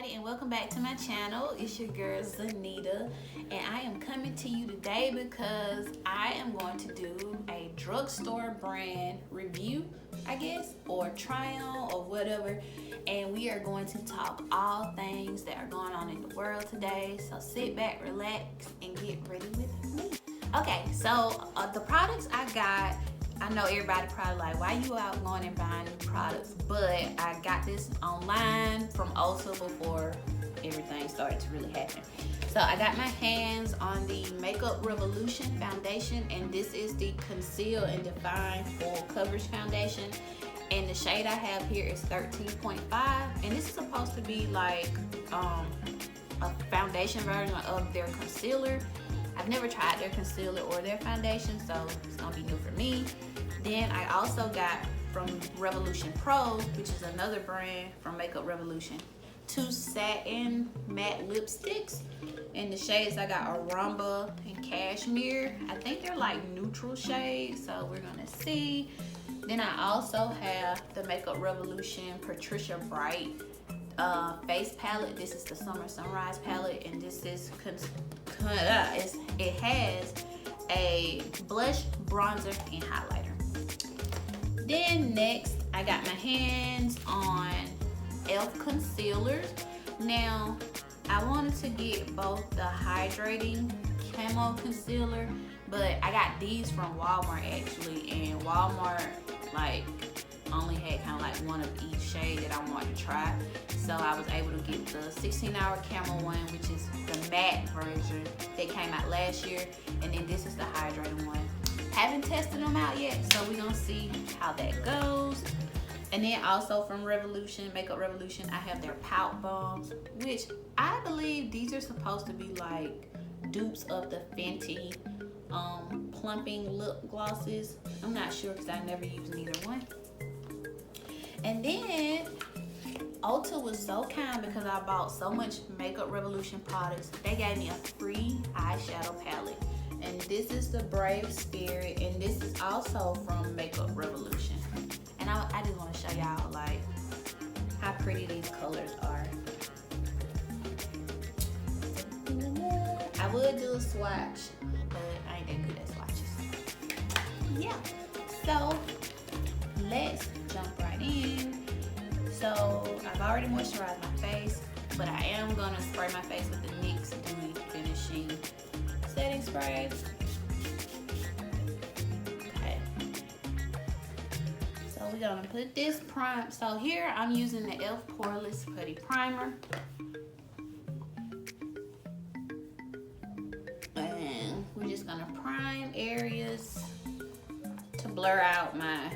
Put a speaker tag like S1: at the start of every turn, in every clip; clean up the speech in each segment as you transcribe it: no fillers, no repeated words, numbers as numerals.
S1: everybody, and welcome back to my channel. It's your girl Zanita, and I am coming to you today because I am going to do a drugstore brand review, I guess, or try on or whatever, and we are going to talk all things that are going on in the world today. So sit back, relax, and get ready with me. Okay, so the products I got, I know everybody probably like, why you out going and buying new products? But I got this online from Ulta before everything started to really happen. So I got my hands on the Makeup Revolution foundation, and this is the Conceal and Define Full Coverage Foundation. And the shade I have here is 13.5, and this is supposed to be like a foundation version of their concealer. I've never tried their concealer or their foundation, so it's gonna be new for me. Then I also got from Revolution Pro, which is another brand from Makeup Revolution, 2 satin matte lipsticks. And the shades I got are Rumba and Cashmere. I think they're like neutral shades, so we're gonna see. Then I also have the Makeup Revolution Patricia Bright face palette. This is the Summer Sunrise palette, and this is it has a blush, bronzer, and highlighter. Then next, I got my hands on elf concealers. Now, I wanted to get both the hydrating camo concealer, but I got these from Walmart actually, and Walmart like only had kind of like one of each shade that I wanted to try. So I was able to get the 16-hour camo one, which is the matte version that came out last year, and then this is the hydrating one. Haven't tested them out yet, so we're gonna see how that goes. And then also from Revolution, Makeup Revolution, I have their Pout bombs, which I believe these are supposed to be like dupes of the Fenty Plumping lip glosses. I'm not sure because I never used neither one. And then Ulta was so kind because I bought so much Makeup Revolution products. They gave me a free eyeshadow palette. And this is the Brave Spirit, and this is also from Makeup Revolution. And I just want to show y'all like how pretty these colors are. I would do a swatch, but I ain't that good at swatches. Yeah, so let's jump right in. So I've already moisturized my face, but I am gonna spray my face with the NYX Dewy Finishing Setting Spray. Okay. So we're gonna put this prime. So here I'm using the e.l.f. Porless Putty Primer. And we're just gonna prime areas to blur out my,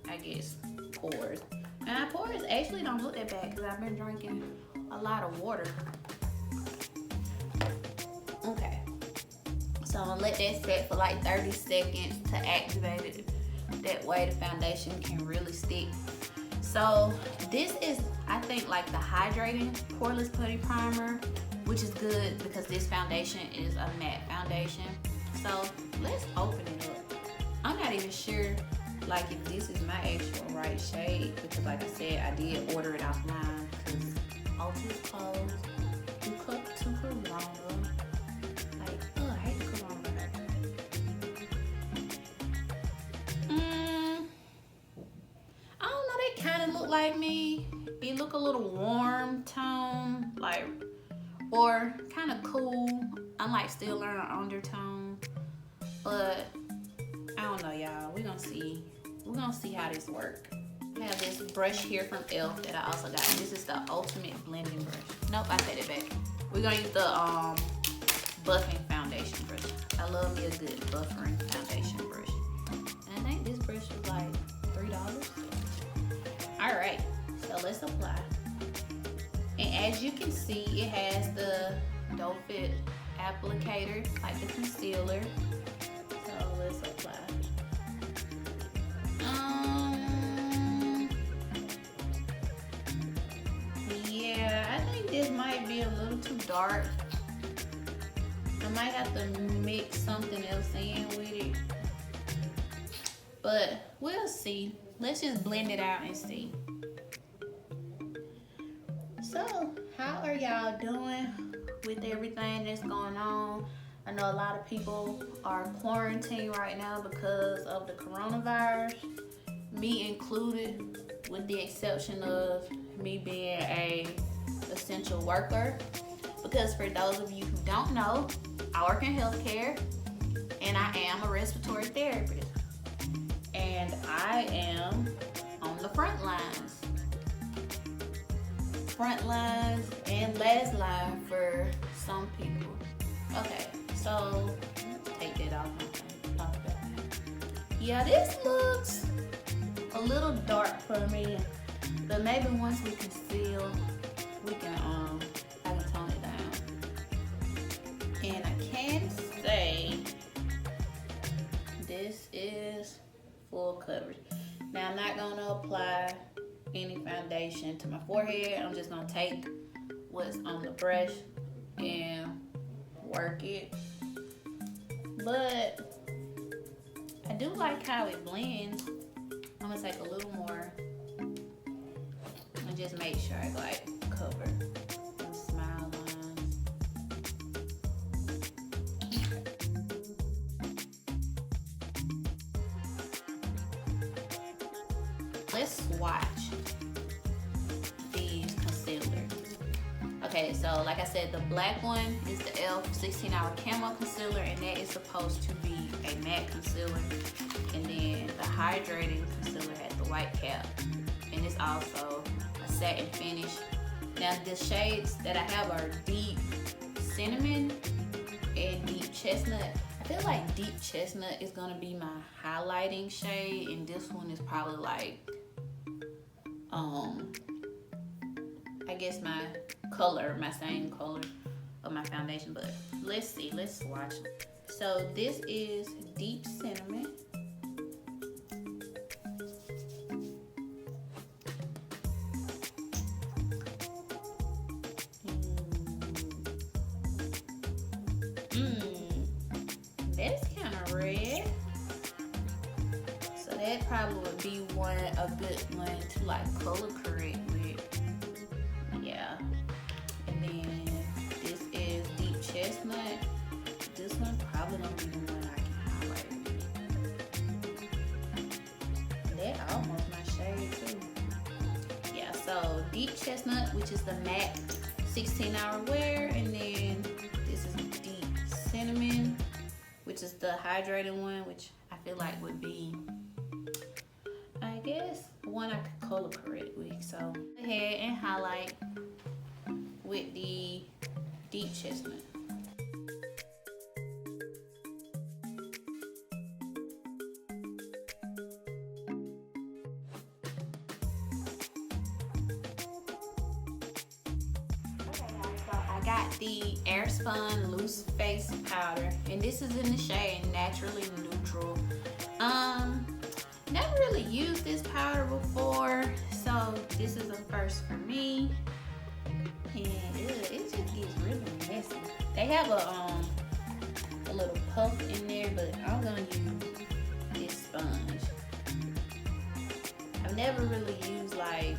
S1: I guess, pores. And my pores actually don't look that bad because I've been drinking a lot of water. Okay. So I'm gonna let that set for like 30 seconds to activate it. That way the foundation can really stick. So this is, I think, like the hydrating Poreless Putty Primer, which is good because this foundation is a matte foundation. So let's open it up. I'm not even sure like if this is my actual right shade, because like I said, I did order it offline because Ulta is closed. To Corona. Like, oh, I hate the Corona. I don't know, they kind of look like me. It look a little warm tone, like, or kind of cool. I'm like still learning undertone, but I don't know, y'all. We're gonna see. We're gonna see how this works. I have this brush here from e.l.f. that I also got. This is the ultimate blending brush. Nope, I take it back. We're gonna use the buffing foundation brush. I love me a good buffering foundation brush. And I think this brush is like $3. All right, so let's apply. And as you can see, it has the doe fit applicator, like the concealer. So let's apply. Yeah, I think this might be a little too dark. I might have to mix something else in with it, but we'll see. Let's just blend it out and see. So How are y'all doing with everything that's going on? I know a lot of people are quarantined right now because of the coronavirus, me included, with the exception of me being a essential worker. Because for those of you who don't know, I work in healthcare and I am a respiratory therapist. And I am on the front lines. Front lines and last line for some people. Okay, so take that off my thing. Talk about that. Yeah, this looks a little dark for me, but maybe once we conceal, we can I can tone it down. And I can say this is full coverage. Now I'm not gonna apply any foundation to my forehead. I'm just gonna take what's on the brush and work it. But I do like how it blends. I'm gonna take a little more and just make sure I like cover some smile lines. Let's swatch these concealers. Okay, so like I said, the black one is the e.l.f. 16-hour Camo concealer, and that is supposed to be a matte concealer. And then the hydrating concealer has the white cap, and it's also a satin finish. Now the shades that I have are deep cinnamon and deep chestnut. I feel like deep chestnut is gonna be my highlighting shade, and this one is probably like I guess my color, my same color of my foundation. But let's see, let's swatch. So this is deep cinnamon. That's kind of red. So that probably would be a good one to like color correct with. Yeah. And then this is deep chestnut. This one probably gonna be the one I can highlight with. That almost my shade too. Yeah, so deep chestnut, which is the matte 16-hour wear, and then this is deep cinnamon, which is the hydrated one, which I feel like would be, I guess, one I could color correct with. So go ahead and highlight with the deep chestnut. Got the Airspun loose face powder, and this is in the shade Naturally Neutral. Never really used this powder before, so this is a first for me. And it just gets really messy. They have a little puff in there, but I'm gonna use this sponge. I've never really used like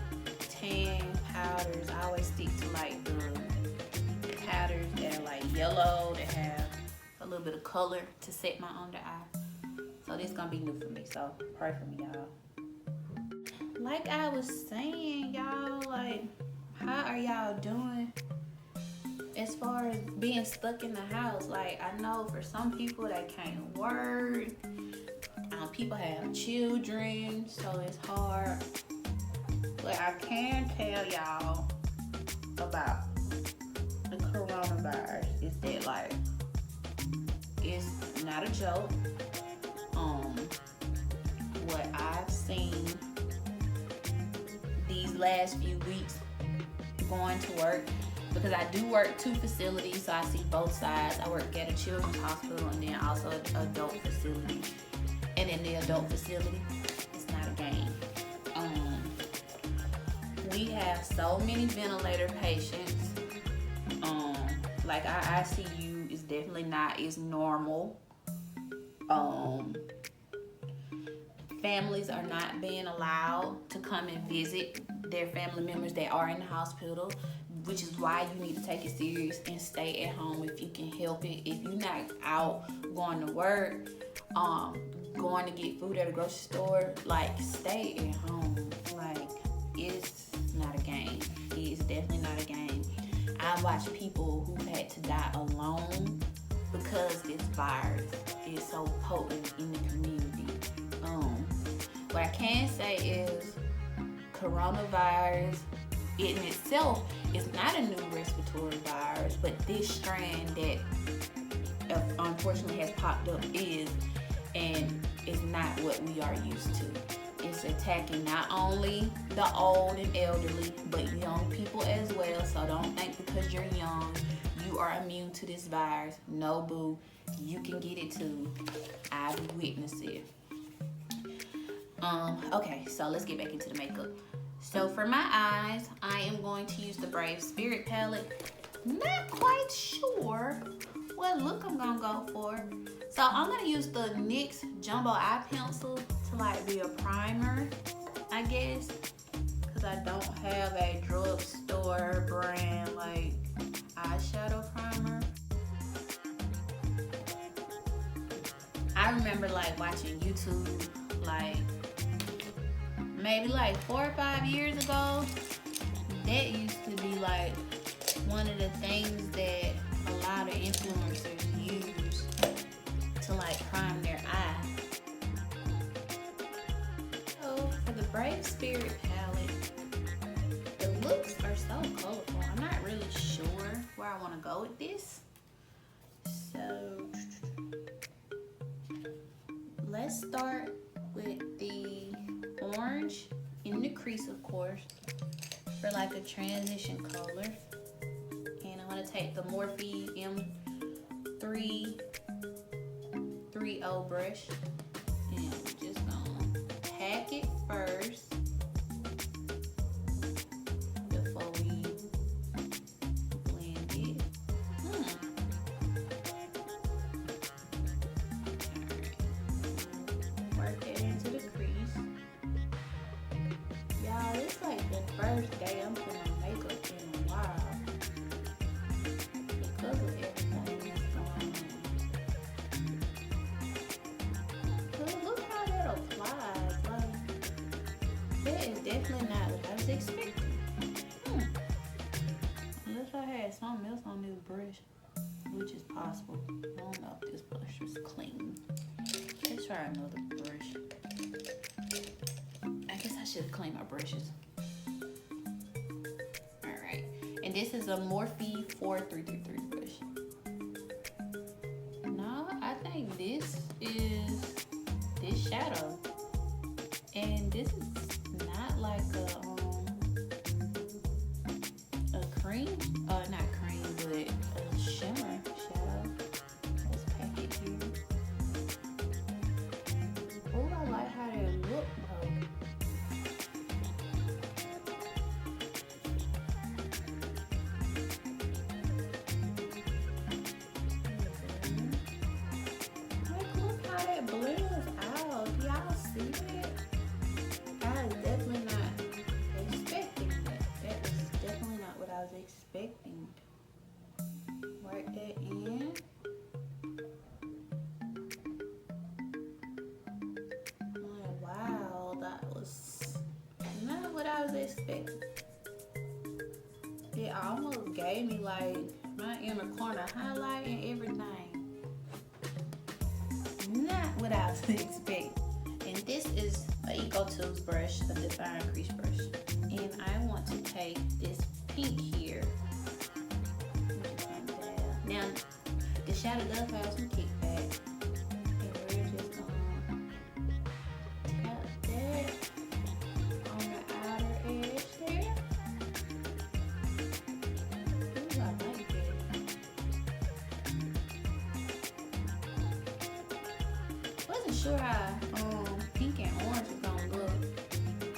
S1: tan powders. I always stick to like the powders that are like yellow, that have a little bit of color to set my under eye. So this is gonna be new for me, so pray for me, y'all. Like I was saying, y'all, like, how are y'all doing as far as being stuck in the house? Like, I know for some people that can't work, people have children, so it's hard. But I can tell y'all about the coronavirus is that, like, it's not a joke. What I've seen these last few weeks going to work, because I do work 2 facilities, so I see both sides. I work at a children's hospital and then also an adult facility. And in the adult facility, it's not a game. We have so many ventilator patients. Like our ICU is definitely not as normal. Families are not being allowed to come and visit their family members that are in the hospital. which is why you need to take it serious and stay at home if you can help it. If you're not out going to work, going to get food at a grocery store, like, stay at home. Like, it's not a game. It's definitely not a game. I watch people who had to die alone because this virus is so potent in the community. What I can say is coronavirus in itself is not a new respiratory virus, but this strand that unfortunately has popped up is, and is not what we are used to. It's attacking not only the old and elderly, but young people as well. So don't think because you're young, you are immune to this virus. No, boo. You can get it too. I've witnessed it. Okay, so let's get back into the makeup. So for my eyes, I am going to use the Brave Spirit palette. Not quite sure what look I'm gonna go for. So I'm gonna use the NYX Jumbo Eye Pencil to like be a primer, I guess, because I don't have a drugstore brand like eyeshadow primer. I remember like watching YouTube like maybe like 4 or 5 years ago. That used to be like one of the things that a lot of influencers use to like prime their eye. So for the Brave Spirit palette, the looks are so colorful. I'm not really sure where I want to go with this. So let's start with the orange in the crease, of course, for like a transition color. And I'm gonna take the Morphe M330 brush, and we're just gonna pack it first before we blend it. Work it into the crease. Y'all, it's like the first day I'm putting makeup in a while because of everything that's going on. So look how that applies. Like, that is definitely not what I was expecting. Unless I had something else on this brush, which is possible. I don't know if this brush is clean. Let's try another brush. I guess I should have cleaned my brushes. Alright. And this is a Morphe 4333 brush. No, I think this is this shadow. And this is not like a cream. Not cream, but a shimmer shadow. Let's pack it here. Oh, I like how they look though. Like, look how that blends out. Y'all see that? I was definitely not expecting that. That was definitely not what I was expecting. Work that in. Wow, that was not what I was expecting. It almost gave me like my inner corner highlight and everything. Not what I was expecting. And this is an Eco Tools brush, a Define Crease brush. And I want to take this pink here. Now, the shadow does have some kickback. And we're just gonna tap that on the outer edge there. Ooh, I like that. Wasn't sure how pink and orange was gonna look.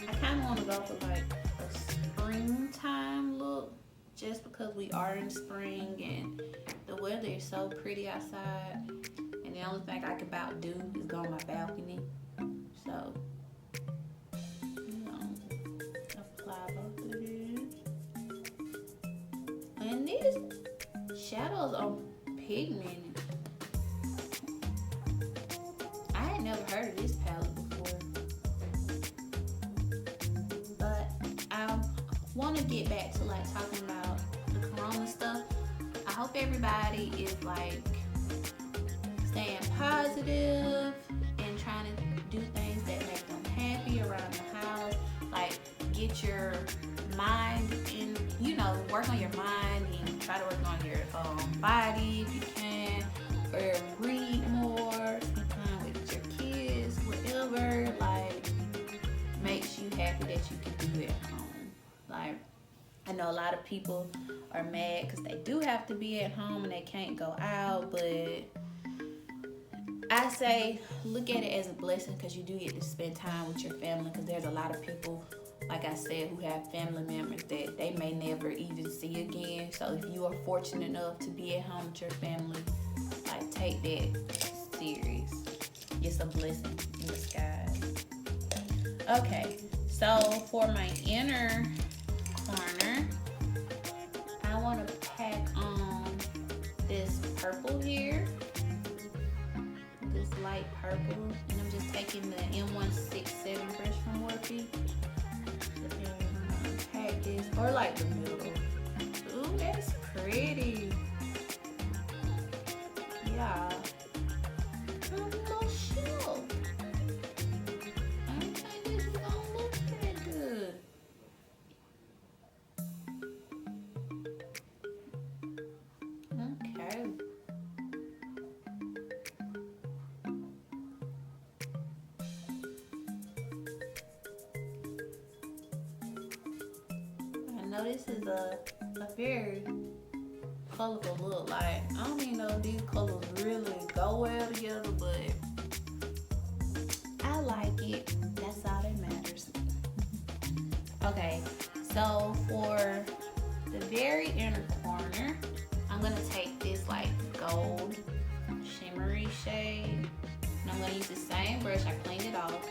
S1: I kind of want to go for like a springtime look, just because we are in spring and the weather is so pretty outside. And the only thing I can about do is go on my balcony. So, you know, apply both of these. these shadows are pigmented. I had never heard of this palette before. But I want to get back to like talking about the corona stuff. I hope everybody is like staying positive and trying to do things that make them happy around the house. Like get your mind in, you know, work on your mind and try to work on your body if you can, or read more, spend time with your kids, whatever like makes you happy that you can do it at home. Like I know a lot of people are mad because they do have to be at home and they can't go out, but I say look at it as a blessing because you do get to spend time with your family, because there's a lot of people, like I said, who have family members that they may never even see again. So if you are fortunate enough to be at home with your family, like take that serious. It's a blessing in disguise. Okay, so for my inner corner, I want to pack on this purple here. This light purple, and I'm just taking the M167 brush from Morphe. Pack this, or like the middle. Ooh, that's pretty. Yeah. I'm a little shook. I don't think this is gonna look that good. Okay. This is a very colorful look. Like I don't even know if these colors really go well together, but I like it. That's all that matters. Okay, so for the very inner corner, I'm gonna take this like gold shimmery shade, and I'm gonna use the same brush. I cleaned it off.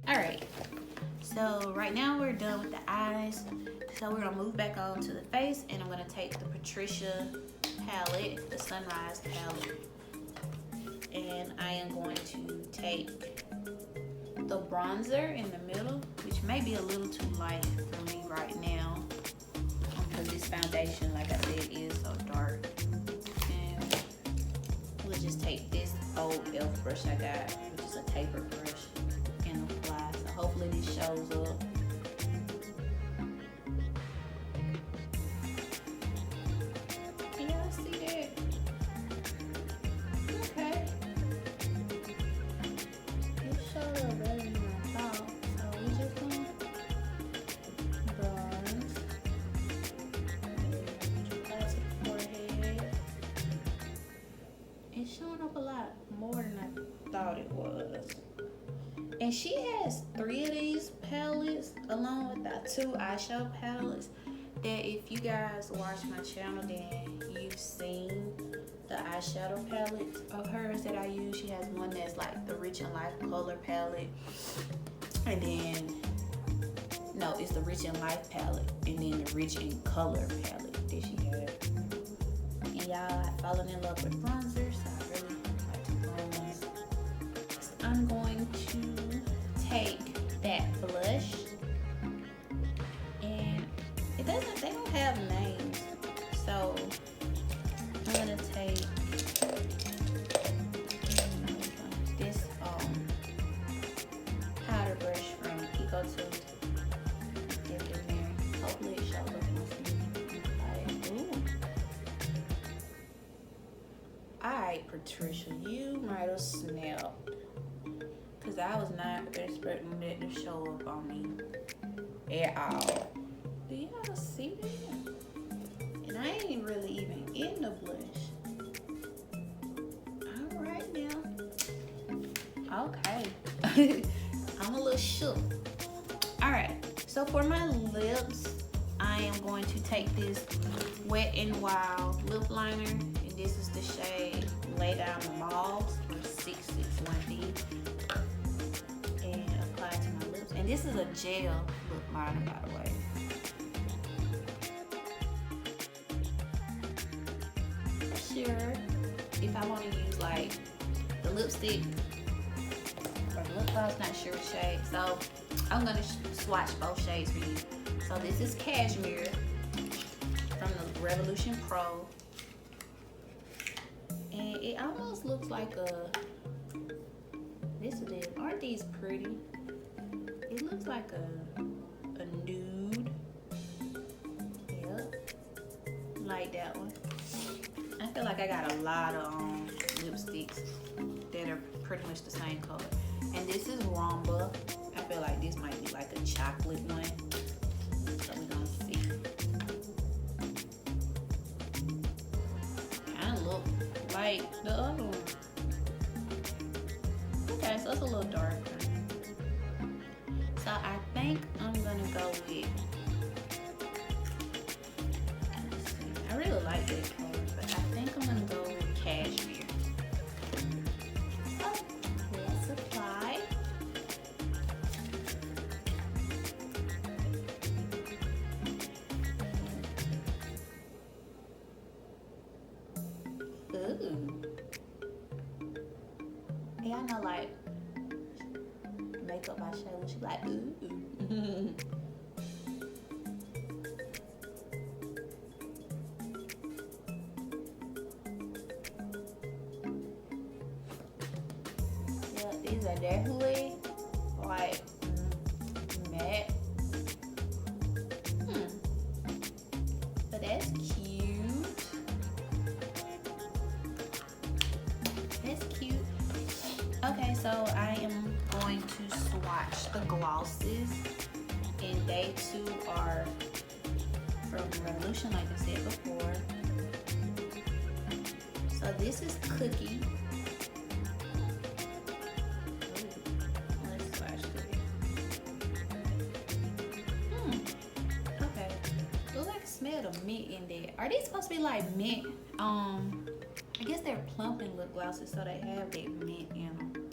S1: Alright, so right now we're done with the eyes. So we're gonna move back on to the face, and I'm gonna take the Patricia palette, the Sunrise palette, and I am going to take the bronzer in the middle, which may be a little too light for me right now because this foundation, like I said, is so dark. And we'll just take this old elf brush I got, which is a taper brush, and apply. So hopefully this shows up. Can y'all see that? Okay. It showed up better than I thought. So we just gonna bronze. Apply to the forehead. It's showing up a lot more than I thought it was. And she has 3 of these palettes along with the 2 eyeshadow palettes that if you guys watch my channel, then you've seen the eyeshadow palettes of hers that I use. She has one that's like the Rich in Life color palette, and then no, it's the Rich in Life palette, and then the Rich in Color palette that she has. And y'all, I've fallen in love with bronzer, so I really like to bronze. So I'm going to take that blush, and they don't have names, so I'm gonna take this powder brush from Eco Tools, dip in there. Hopefully it shows up on my skin. Ooh. Alright, Patricia, you might have snapped, because I was not expecting that to show up on me at all. Do y'all see that? And I ain't really even in the blush. Alright now. Okay. I'm a little shook. So for my lips, I am going to take this Wet n Wild lip liner, and this is the shade Lay Down the Mauves, or 661D, and apply it to my lips. And this is a gel lip liner, by the way. Sure, if I want to use like the lipstick or the lip gloss, not sure what shade, so I'm gonna swatch both shades for you. So this is Cashemere from the Revolution Pro, and it almost looks like a, this is it. Aren't these pretty? It looks like a nude. Yep, like that one. I feel like I got a lot of lipsticks that are pretty much the same color. And this is Rumba. I feel like this might be like a chocolate one. So we're gonna see. Kind of look like the other one. Okay, so it's a little darker. So I think I'm gonna go with, I really like this color, but I think I'm gonna go with Cashmere. So let's apply. Ooh. Yeah, I know, like makeup by Shayla, she like ooh. These are definitely like matte. But that's cute. That's cute. Okay, so I am going to swatch the glosses, and they too are from Revolution, like I said before. So this is Cookie. Smell the mint in there. Are these supposed to be like mint? I guess they're Plumping lip glosses, so they have that mint in them.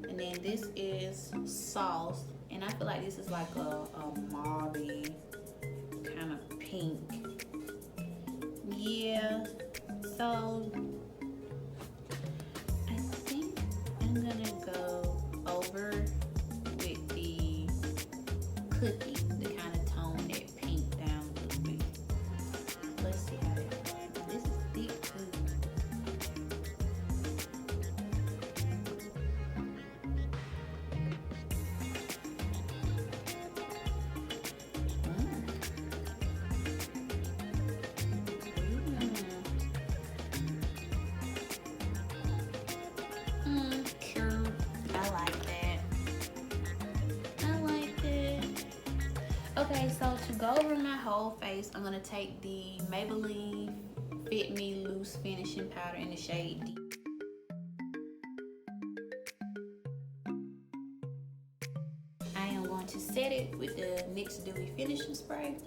S1: And then this is Sauce, and I feel like this is like a mauve kind of pink. Yeah. So I think I'm gonna go over with the Cookie to kind of tone that pink down a little bit. Let's see how that goes. This is thick too. Cute. I like that. I like that. Okay, so to go over my whole face, I'm gonna take the Maybelline Fit Me Loose Finishing Powder in the shade D. I am going to set it with the NYX Dewy Finishing Spray.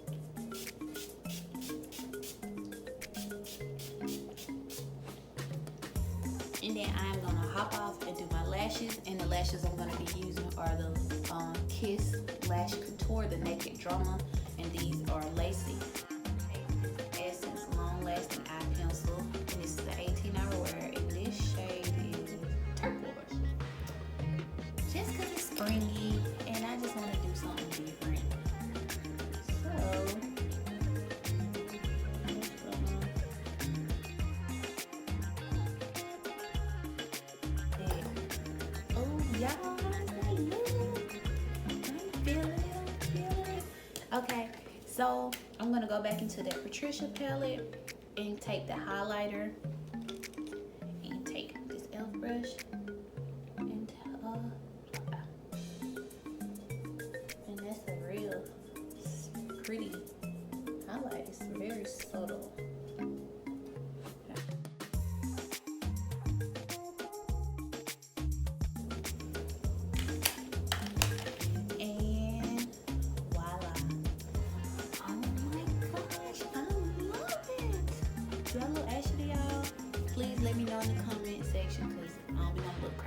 S1: And then I'm gonna hop off and do my lashes. And the lashes I'm gonna be using are the Kiss Lash Couture, the Naked Drama, and these are lacy. Essence Long Lasting Eye Pencil, and this is the 18-hour wear, and this shade is turquoise. Just because it's springy, and I just want to do something different. So y'all, okay, so I'm gonna go back into that Patricia palette and take the highlighter and take this elf brush and that's a real pretty highlight. It's very subtle.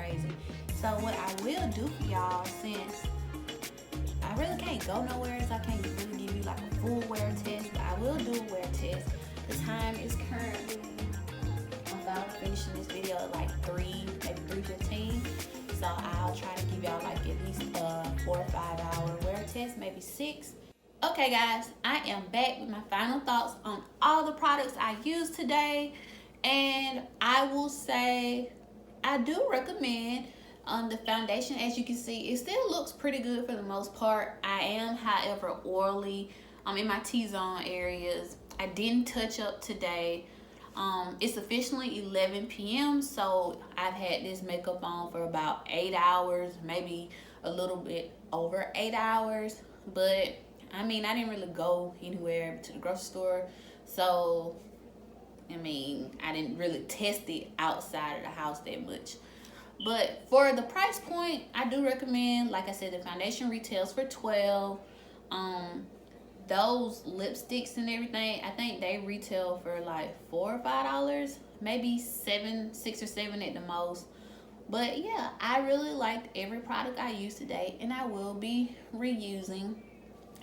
S1: crazy. So what I will do for y'all, since I really can't go nowhere, so I can't really give you like a full wear test, but I will do a wear test. The time is currently, I'm about finishing this video at like 3, maybe 3:15. So I'll try to give y'all like at least a 4 or 5 hour wear test, maybe 6. Okay guys, I am back with my final thoughts on all the products I used today. And I will say, I do recommend the foundation. As you can see, it still looks pretty good for the most part. I am, however, oily in my T-zone areas. I didn't touch up today. It's officially 11 p.m. so I've had this makeup on for about 8 hours, maybe a little bit over 8 hours. But I mean, I didn't really go anywhere to the grocery store, so I mean, I didn't really test it outside of the house that much. But for the price point, I do recommend, like I said, the foundation retails for $12. Those lipsticks and everything, I think they retail for like $4 or $5, maybe 6 or 7 at the most. But yeah, I really liked every product I used today, and I will be reusing.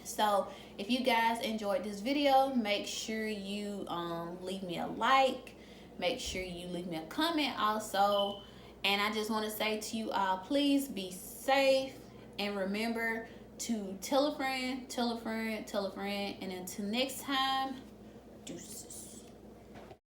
S1: So if you guys enjoyed this video, make sure you leave me a like, make sure you leave me a comment also. And I just want to say to you all, please be safe, and remember to tell a friend, tell a friend, tell a friend. And until next time, deuces.